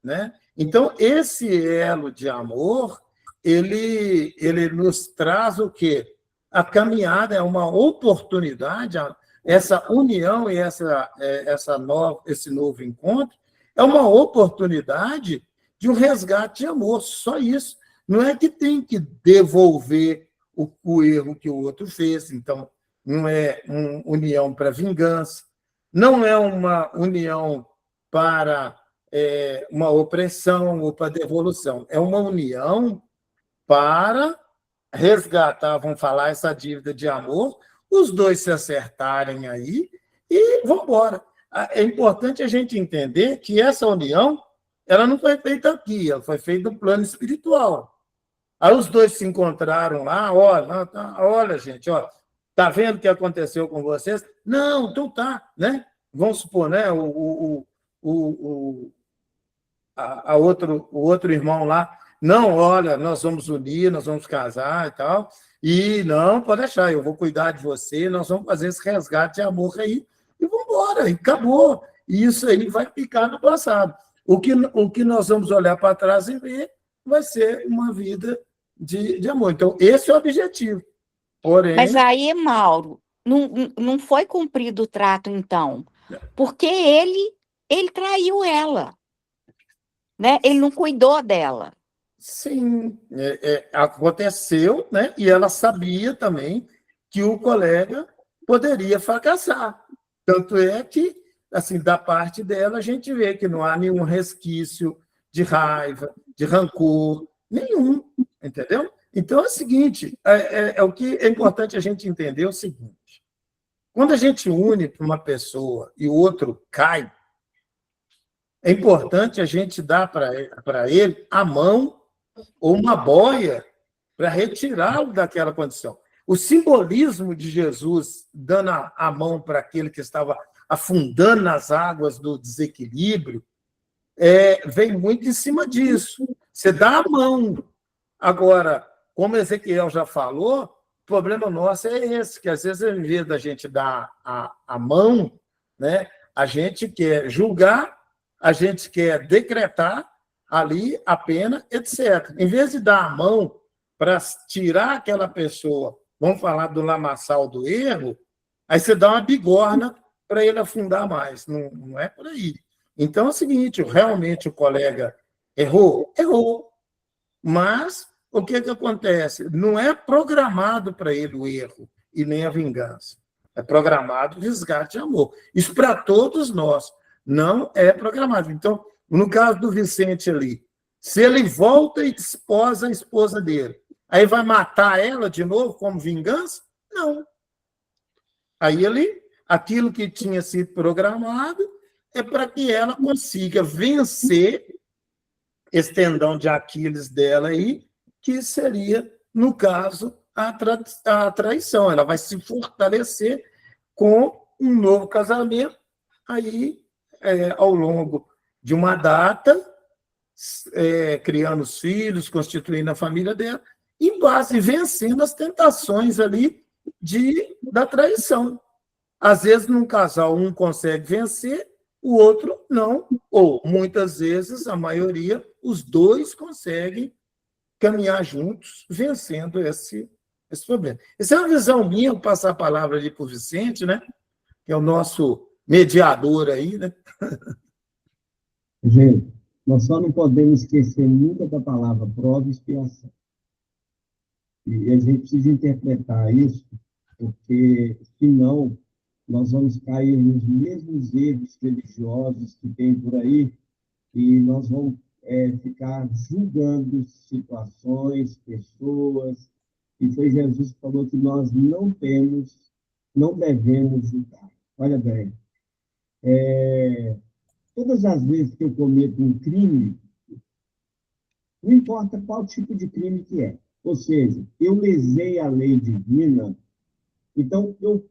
né? Então, esse elo de amor, ele nos traz o quê? A caminhada é uma oportunidade, essa união e esse novo encontro é uma oportunidade de um resgate de amor, só isso. Não é que tem que devolver o erro que o outro fez, então não é uma união para vingança, não é uma união para uma opressão ou para devolução, é uma união para resgatar, vamos falar, essa dívida de amor, os dois se acertarem aí e vamos embora. É importante a gente entender que essa união ela não foi feita aqui, ela foi feita no plano espiritual. Aí os dois se encontraram lá, olha, olha, gente, ó, tá vendo o que aconteceu com vocês? Não, então tá, né? Vamos supor, né? O outro irmão lá, não, olha, nós vamos unir, nós vamos casar e tal, e não, pode deixar, eu vou cuidar de você, nós vamos fazer esse resgate de amor aí, e vamos embora, e acabou. E isso aí vai ficar no passado. O que nós vamos olhar para trás e ver vai ser uma vida de amor. Então, esse é o objetivo. Porém... Mas aí, Mauro, não foi cumprido o trato, então, porque ele traiu ela, né? Ele não cuidou dela. Sim, aconteceu, né? E ela sabia também que o colega poderia fracassar. Tanto é que, assim, da parte dela, a gente vê que não há nenhum resquício de raiva, de rancor, nenhum, entendeu? Então é o seguinte, o que é importante a gente entender é o seguinte: quando a gente une para uma pessoa e o outro cai, é importante a gente dar para ele a mão ou uma boia para retirá-lo daquela condição. O simbolismo de Jesus dando a mão para aquele que estava afundando nas águas do desequilíbrio vem muito em cima disso. Você dá a mão. Agora, como Ezequiel já falou, o problema nosso é esse, que às vezes, em vez da gente dar a mão, né, a gente quer julgar, a gente quer decretar ali a pena, etc. Em vez de dar a mão para tirar aquela pessoa, vamos falar do lamaçal do erro, aí você dá uma bigorna para ele afundar mais. Não é por aí. Então é o seguinte, realmente o colega errou, mas o que acontece? Não é programado para ele o erro e nem a vingança. É programado o resgate de amor. Isso para todos nós. Não é programado. Então, no caso do Vicente ali, se ele volta e desposa a esposa dele, aí vai matar ela de novo como vingança? Não. Aí aquilo que tinha sido programado é para que ela consiga vencer esse tendão de Aquiles dela aí, que seria, no caso, a traição. Ela vai se fortalecer com um novo casamento, aí, ao longo de uma data, criando os filhos, constituindo a família dela, em base, vencendo as tentações ali da traição. Às vezes, num casal, um consegue vencer, o outro não, ou muitas vezes, a maioria, os dois conseguem caminhar juntos, vencendo esse problema. Essa é uma visão minha, vou passar a palavra ali para o Vicente, né? Que é o nosso mediador aí, né? Gente, nós só não podemos esquecer nunca da palavra prova e expiação. E a gente precisa interpretar isso, porque, senão, nós vamos cair nos mesmos erros religiosos que tem por aí, e nós vamos ficar julgando situações, pessoas, e foi Jesus que falou que nós não devemos julgar. Olha bem, todas as vezes que eu cometo um crime, não importa qual tipo de crime que é, ou seja, eu lesei a lei divina, então eu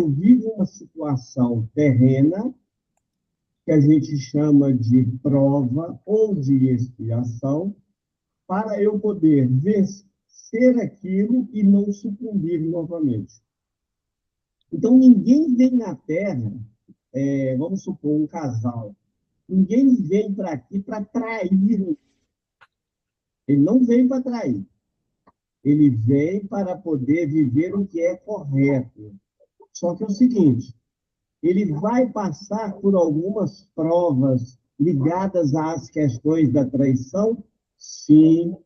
vivo uma situação terrena, que a gente chama de prova ou de expiação, para eu poder vencer aquilo e não sucumbir novamente. Então, ninguém vem na Terra, vamos supor, um casal, ninguém vem para aqui para trair. Ele não vem para trair. Ele vem para poder viver o que é correto. Só que é o seguinte, ele vai passar por algumas provas ligadas às questões da traição? Sim.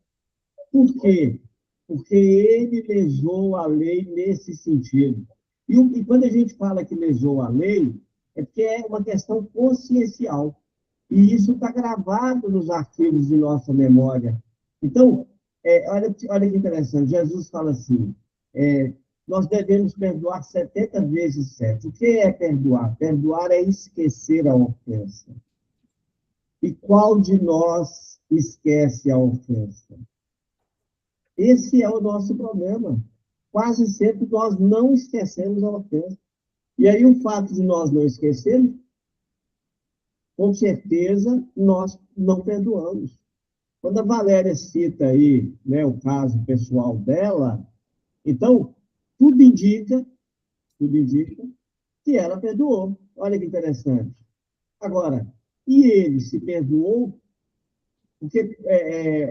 Por quê? Porque ele lesou a lei nesse sentido. E quando a gente fala que lesou a lei, é porque é uma questão consciencial. E isso está gravado nos arquivos de nossa memória. Então, olha que interessante, Jesus fala assim, nós devemos perdoar 70 vezes 7. O que é perdoar? Perdoar é esquecer a ofensa. E qual de nós esquece a ofensa? Esse é o nosso problema. Quase sempre nós não esquecemos a ofensa. E aí o fato de nós não esquecermos, com certeza, nós não perdoamos. Quando a Valéria cita aí, né, o caso pessoal dela, então, tudo indica que ela perdoou. Olha que interessante. Agora, e ele se perdoou? Porque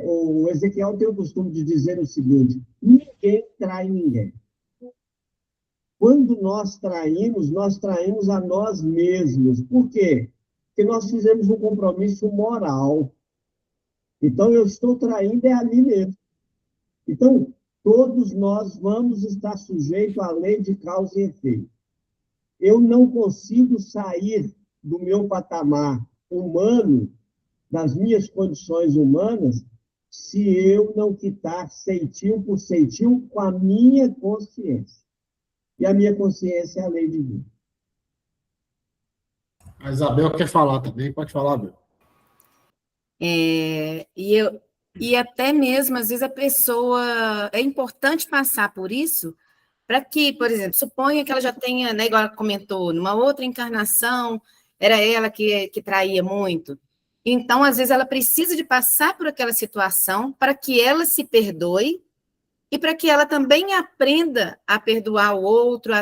o Ezequiel tem o costume de dizer o seguinte: ninguém trai ninguém. Quando nós traímos a nós mesmos. Por quê? Porque nós fizemos um compromisso moral. Então, eu estou traindo a mim mesmo. Então, todos nós vamos estar sujeitos à lei de causa e efeito. Eu não consigo sair do meu patamar humano, das minhas condições humanas, se eu não quitar ceitinho por ceitinho com a minha consciência. E a minha consciência é a lei divina. A Isabel quer falar também, pode falar, Abel. E até mesmo, às vezes, a pessoa... É importante passar por isso para que, por exemplo, suponha que ela já tenha, né, igual ela comentou, numa outra encarnação, era ela que traía muito. Então, às vezes, ela precisa de passar por aquela situação para que ela se perdoe e para que ela também aprenda a perdoar o outro,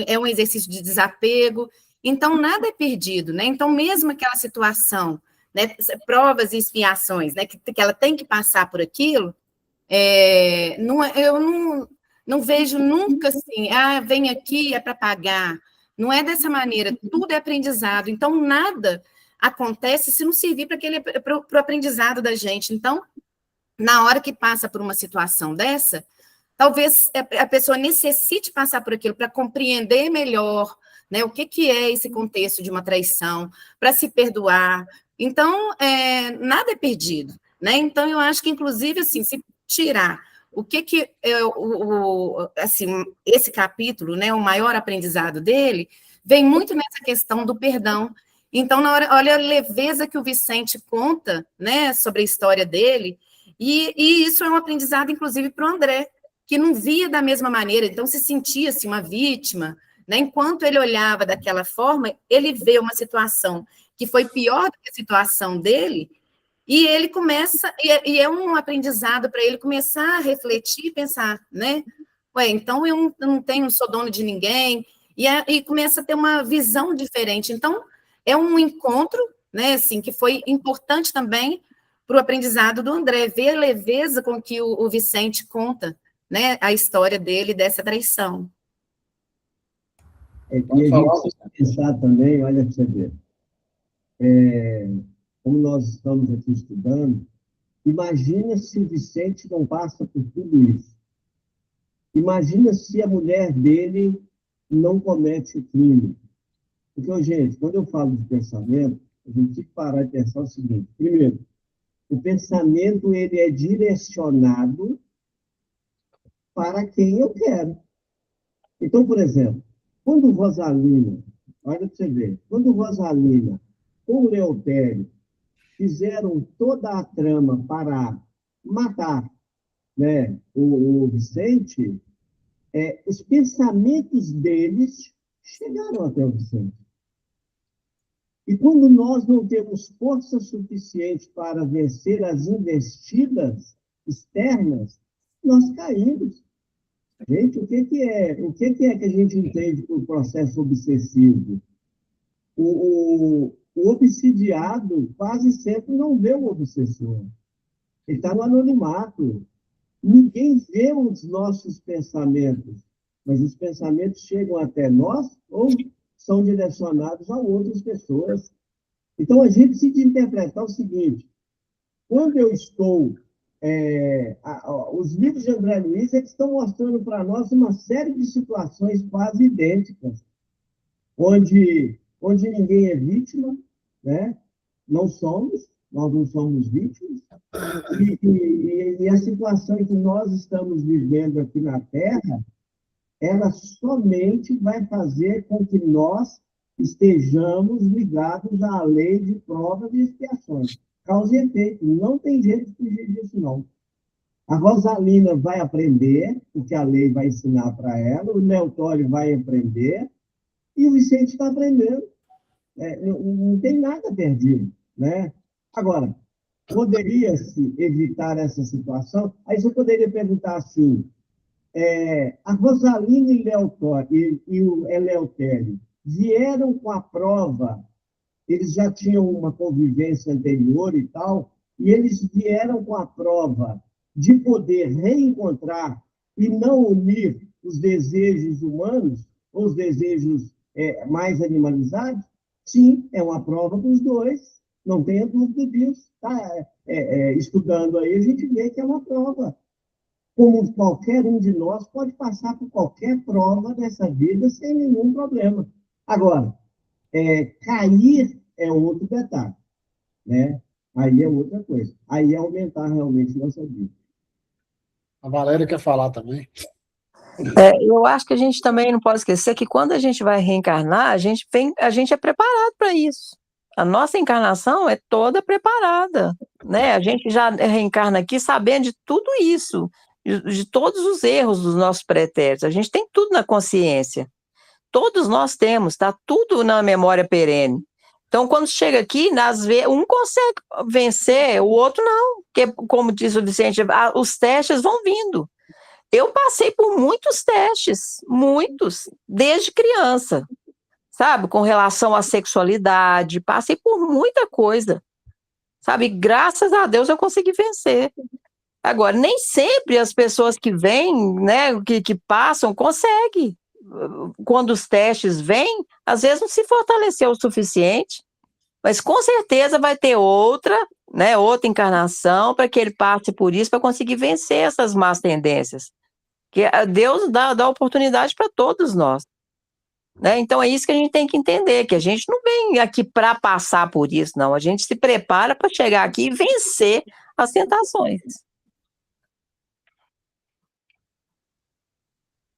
é um exercício de desapego. Então, nada é perdido, né? Então, mesmo aquela situação, né, provas e expiações, né, que ela tem que passar por aquilo, eu não vejo nunca assim, vem aqui, é para pagar. Não é dessa maneira, tudo é aprendizado. Então, nada acontece se não servir para o aprendizado da gente. Então, na hora que passa por uma situação dessa, talvez a pessoa necessite passar por aquilo para compreender melhor, né, o que é esse contexto de uma traição, para se perdoar. Então, nada é perdido, né? Então, eu acho que, inclusive, assim, se tirar o que assim, esse capítulo, né, o maior aprendizado dele, vem muito nessa questão do perdão. Então, olha a leveza que o Vicente conta, né, sobre a história dele, e isso é um aprendizado, inclusive, para o André, que não via da mesma maneira, então se sentia assim, uma vítima, né? Enquanto ele olhava daquela forma, ele vê uma situação que foi pior do que a situação dele, e ele começa, e é um aprendizado para ele começar a refletir e pensar, né? Então eu não sou dono de ninguém, e começa a ter uma visão diferente. Então, é um encontro, né, assim, que foi importante também para o aprendizado do André, ver a leveza com que o Vicente conta, né, a história dele dessa traição. E a gente precisa pensar também, olha para você ver, como nós estamos aqui estudando, imagina se o Vicente não passa por tudo isso. Imagina se a mulher dele não comete o crime. Então, gente, quando eu falo de pensamento, a gente tem que parar de pensar o seguinte. Primeiro, o pensamento ele é direcionado para quem eu quero. Então, por exemplo, quando Rosalina, olha para você ver, quando Rosalina com o Leotério fizeram toda a trama para matar, né, o Vicente, os pensamentos deles chegaram até o Vicente. E quando nós não temos força suficiente para vencer as investidas externas, nós caímos. Gente, o que é que a gente entende por processo obsessivo? O obsidiado quase sempre não vê o obsessor. Ele está no anonimato. Ninguém vê os nossos pensamentos, mas os pensamentos chegam até nós ou são direcionados a outras pessoas. Então, a gente precisa interpretar o seguinte: quando eu estou... os livros de André Luiz eles estão mostrando para nós uma série de situações quase idênticas, onde ninguém é vítima, né? Nós não somos vítimas, e a situação que nós estamos vivendo aqui na Terra, ela somente vai fazer com que nós estejamos ligados à lei de provas e expiações. Causa e efeito. Não tem jeito de fugir disso, não. A Rosalina vai aprender, porque a lei vai ensinar para ela, o Leotório vai aprender, e o Vicente está aprendendo. Não tem nada perdido, né? Agora, poderia-se evitar essa situação? Aí você poderia perguntar assim, a Rosalina e o Eleutério vieram com a prova, eles já tinham uma convivência anterior e tal, e eles vieram com a prova de poder reencontrar e não unir os desejos humanos, ou os desejos mais animalizados? Sim, é uma prova dos dois, não tenha dúvida disso. Tá? Estudando aí, a gente vê que é uma prova. Como qualquer um de nós pode passar por qualquer prova dessa vida sem nenhum problema. Agora, cair é outro detalhe, né? Aí é outra coisa. Aí é aumentar realmente nossa vida. A Valéria quer falar também. Eu acho que a gente também não pode esquecer que quando a gente vai reencarnar, a gente é preparado para isso. A nossa encarnação é toda preparada, né? A gente já reencarna aqui sabendo de tudo isso, de todos os erros dos nossos pretéritos. A gente tem tudo na consciência. Todos nós temos, está tudo na memória perene. Então, quando chega aqui, um consegue vencer, o outro não. Porque, como diz o Vicente, os testes vão vindo. Eu passei por muitos testes, muitos, desde criança, sabe? Com relação à sexualidade, passei por muita coisa, sabe? Graças a Deus eu consegui vencer. Agora, nem sempre as pessoas que vêm, né, que passam, conseguem. Quando os testes vêm, às vezes não se fortaleceu o suficiente, mas com certeza vai ter outra, né, outra encarnação para que ele passe por isso, para conseguir vencer essas más tendências. Que Deus dá oportunidade para todos nós. Né? Então é isso que a gente tem que entender, que a gente não vem aqui para passar por isso, não. A gente se prepara para chegar aqui e vencer as tentações.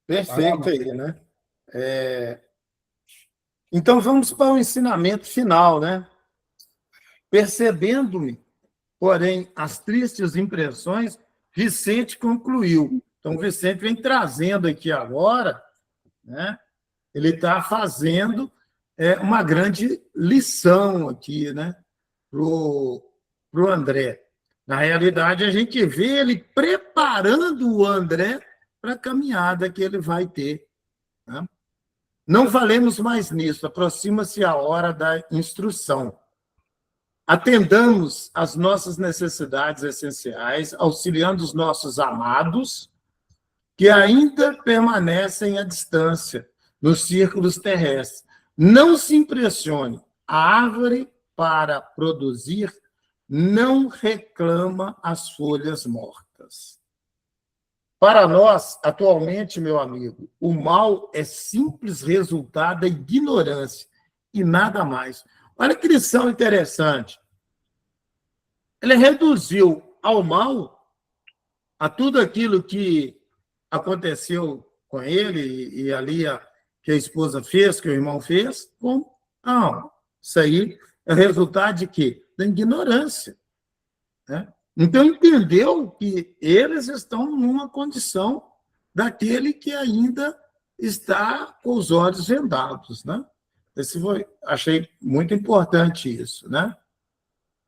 Perfeito aí, né? Então, vamos para o ensinamento final, né? Percebendo-me, porém, as tristes impressões, Vicente concluiu. Então, Vicente vem trazendo aqui agora, né? Ele está fazendo uma grande lição aqui, né? Para o André. Na realidade, a gente vê ele preparando o André para a caminhada que ele vai ter. Né? Não falemos mais nisso, aproxima-se a hora da instrução. Atendamos às nossas necessidades essenciais, auxiliando os nossos amados, que ainda permanecem à distância, nos círculos terrestres. Não se impressione, a árvore, para produzir, não reclama as folhas mortas. Para nós, atualmente, meu amigo, o mal é simples resultado da ignorância e nada mais. Olha que lição interessante. Ele reduziu ao mal, a tudo aquilo que aconteceu com ele e ali que a esposa fez, que o irmão fez, isso aí é resultado de quê? Da ignorância. Né? Então, entendeu que eles estão numa condição daquele que ainda está com os olhos vendados. Né? Achei muito importante isso. Né?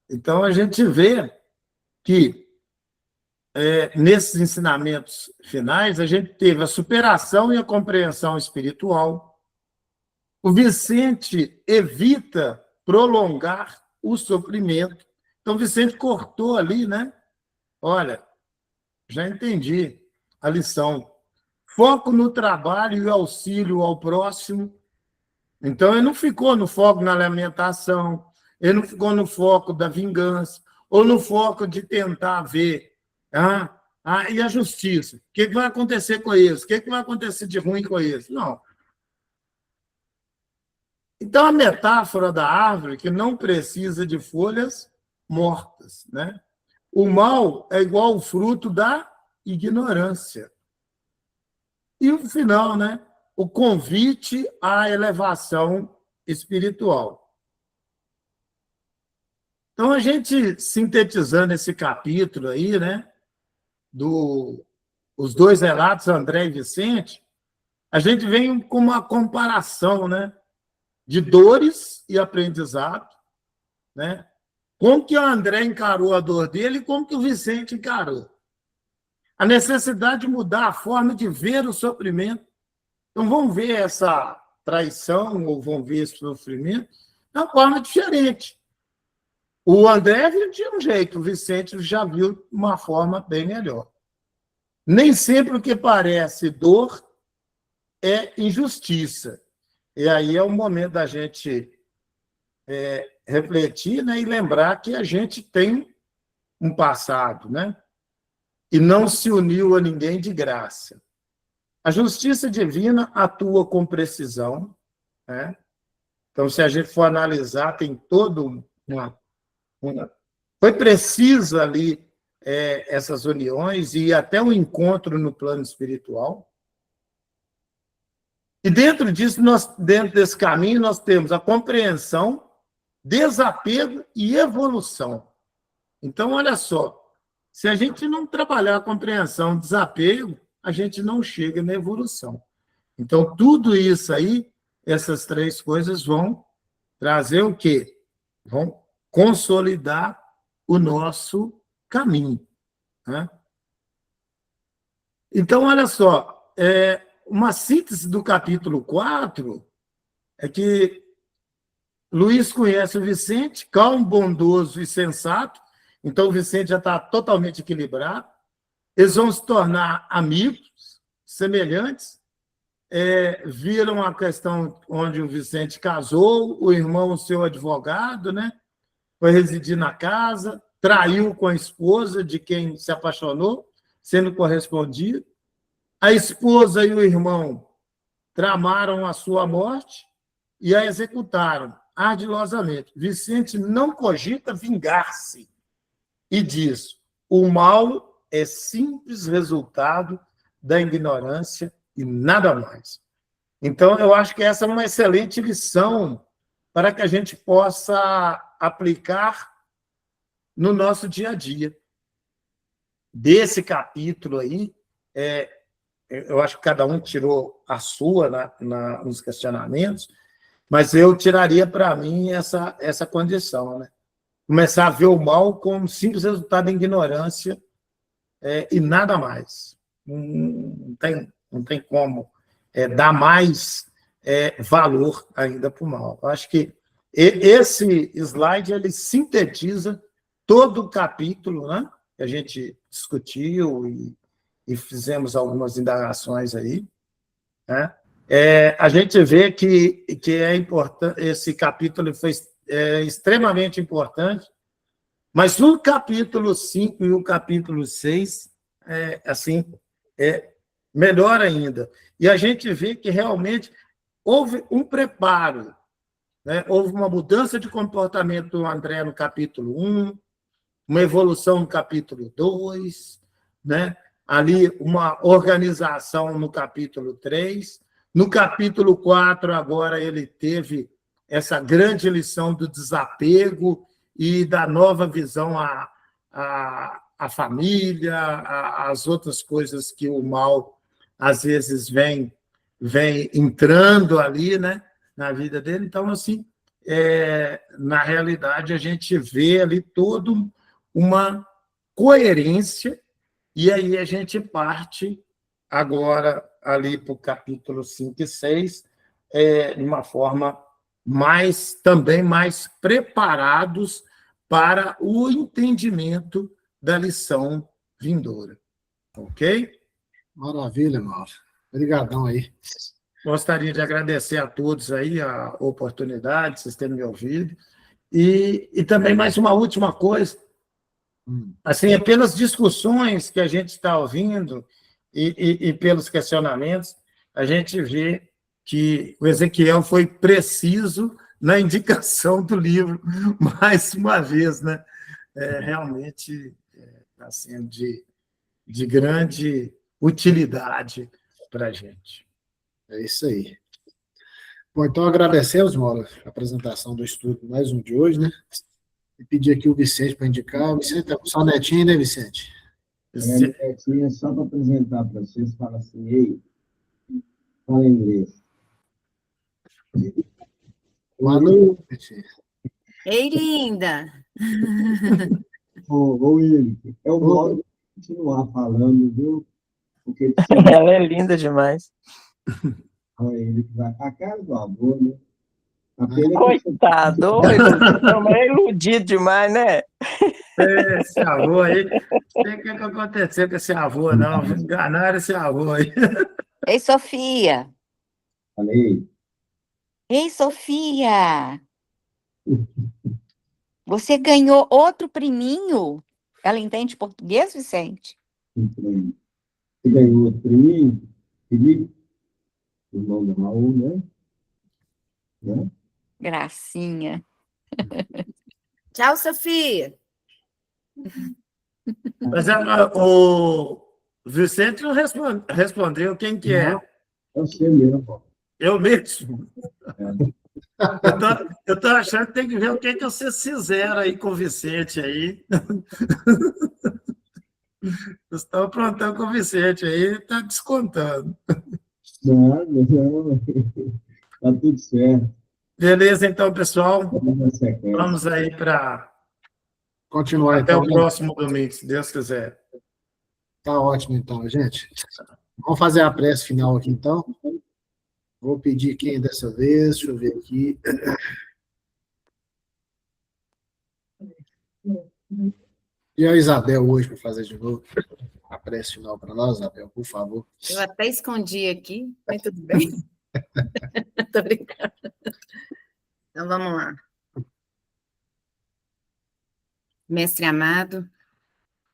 Então, a gente vê que, nesses ensinamentos finais, a gente teve a superação e a compreensão espiritual. O Vicente evita prolongar o sofrimento. Então, Vicente cortou ali, né? Olha, já entendi a lição. Foco no trabalho e auxílio ao próximo. Então, ele não ficou no foco na lamentação, ele não ficou no foco da vingança, ou no foco de tentar ver, e a justiça? O que vai acontecer com isso? O que vai acontecer de ruim com isso? Não. Então, a metáfora da árvore que não precisa de folhas mortas, né? O mal é igual ao fruto da ignorância. E o final, né? O convite à elevação espiritual. Então, a gente, sintetizando esse capítulo aí, né? os dois relatos, André e Vicente, a gente vem com uma comparação, né, de dores e aprendizado, né? Como que o André encarou a dor dele e como que o Vicente encarou. A necessidade de mudar a forma de ver o sofrimento. Então, vamos ver essa traição, ou vamos ver esse sofrimento, de uma forma diferente. O André viu de um jeito, o Vicente já viu de uma forma bem melhor. Nem sempre o que parece dor é injustiça. E aí é o momento da gente refletir, né, e lembrar que a gente tem um passado, né, e não se uniu a ninguém de graça. A justiça divina atua com precisão, né? Então, se a gente for analisar, tem todo foi preciso ali essas uniões e até um encontro no plano espiritual. E dentro disso, dentro desse caminho, nós temos a compreensão, desapego e evolução. Então, olha só, se a gente não trabalhar a compreensão, desapego, a gente não chega na evolução. Então, tudo isso aí, essas três coisas vão trazer o quê? Vão consolidar o nosso caminho, né? Então, olha só, uma síntese do capítulo 4 é que Luiz conhece o Vicente, calmo, bondoso e sensato. Então, o Vicente já está totalmente equilibrado. Eles vão se tornar amigos, semelhantes. Viram a questão onde o Vicente casou, o irmão, o seu advogado, né? Foi residir na casa, traiu com a esposa de quem se apaixonou, sendo correspondido. A esposa e o irmão tramaram a sua morte e a executaram ardilosamente. Vicente não cogita vingar-se e diz: o mal é simples resultado da ignorância e nada mais. Então, eu acho que essa é uma excelente lição para que a gente possa aplicar no nosso dia a dia. Desse capítulo aí, eu acho que cada um tirou a sua nos questionamentos, mas eu tiraria para mim essa condição, né? Começar a ver o mal como simples resultado da ignorância e nada mais. Não tem como dar mais valor ainda para o mal. Eu acho que esse slide ele sintetiza todo o capítulo, né, que a gente discutiu e fizemos algumas indagações aí, né? A gente vê que é importante, esse capítulo foi extremamente importante, mas o capítulo 5 e o capítulo 6 melhor ainda. E a gente vê que realmente houve um preparo, né? Houve uma mudança de comportamento do André no capítulo 1, uma evolução no capítulo 2, né? Ali uma organização no capítulo 3. No capítulo 4, agora, ele teve essa grande lição do desapego e da nova visão à família, às outras coisas que o mal, às vezes, vem entrando ali, né, na vida dele. Então, assim, na realidade, a gente vê ali toda uma coerência, e aí a gente parte agora ali para o capítulo 5 e 6, de uma forma também mais preparados para o entendimento da lição vindoura. Ok? Maravilha, Mauro. Obrigadão aí. Gostaria de agradecer a todos aí a oportunidade, vocês terem me ouvido. E também mais uma última coisa. Assim, pelas discussões que a gente está ouvindo e pelos questionamentos, a gente vê que o Ezequiel foi preciso na indicação do livro, mais uma vez, né? Realmente está sendo de grande utilidade para a gente. É isso aí. Bom, então agradecemos, Mauro, a apresentação do estudo, mais um de hoje, né? E pedir aqui o Vicente para indicar. O Vicente está com sua netinha, né, Vicente? Netinha, só para apresentar para vocês, fala assim, ei, fala em inglês. Boa noite. Ei, linda! Ô, Henrique, é o modo de continuar falando, viu? Porque Ela é linda demais. ele que vai. A cara do avô, né? A pena que Coitado, mas é iludido demais, né? Esse avô aí, não sei o que aconteceu com esse avô, não. Enganaram esse avô aí. Ei, Sofia! falei, Ei, Sofia! Você ganhou outro priminho? Ela entende português, Vicente? você ganhou outro priminho, Felipe, irmão do Raul, né? Gracinha. Tchau, Sofia! Mas o Vicente não respondeu quem que é. É você mesmo, ó. Eu mesmo. Eu tô achando que tem que ver o que vocês fizeram aí com o Vicente aí. Vocês estão aprontando com o Vicente aí, está descontando. Não, tá tudo certo. Beleza, então, pessoal. Vamos na sequência. Vamos aí para Continuar, até então. o próximo domingo, se Deus quiser. Tá ótimo, então, gente. Vamos fazer a prece final aqui, então. Vou pedir quem dessa vez, deixa eu ver aqui. E a Isabel hoje para fazer de novo a prece final para nós, Isabel, por favor. Eu até escondi aqui, mas tudo bem. Tô brincando. Então, vamos lá. Mestre amado,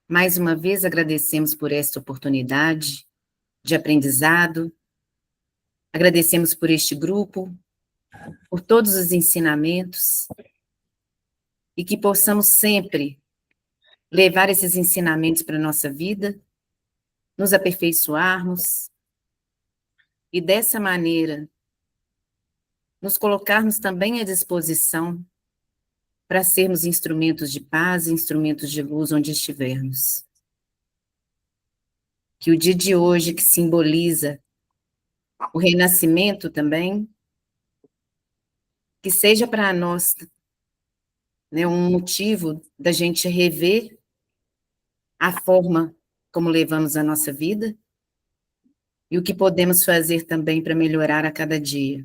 mais uma vez agradecemos por esta oportunidade de aprendizado, agradecemos por este grupo, por todos os ensinamentos, e que possamos sempre levar esses ensinamentos para a nossa vida, nos aperfeiçoarmos, e dessa maneira nos colocarmos também à disposição para sermos instrumentos de paz, instrumentos de luz onde estivermos. Que o dia de hoje, que simboliza o renascimento também, que seja para nós, né, um motivo da gente rever a forma como levamos a nossa vida e o que podemos fazer também para melhorar a cada dia.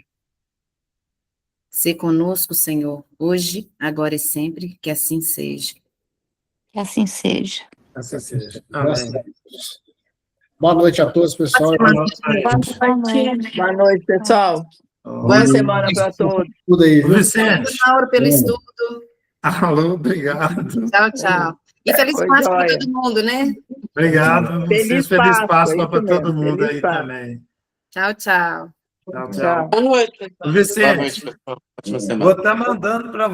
Sê conosco, Senhor, hoje, agora e sempre, que assim seja. Que assim seja. Assim seja. Amém. Boa noite a todos, pessoal. Boa noite, pessoal. Boa semana para todos. Tudo aí, viu? Vicente. Mauro, pelo estudo. Alô, obrigado. Tchau, tchau. E feliz Foi Páscoa para jóia. todo mundo, né? Obrigado. Feliz Feliz Páscoa, Páscoa para isso todo mesmo, mundo feliz aí Páscoa. também. Tchau, tchau. Tchau, Tchau. tchau. Boa noite. Vicente, Boa noite, pessoal. Ótima semana. vou estar mandando para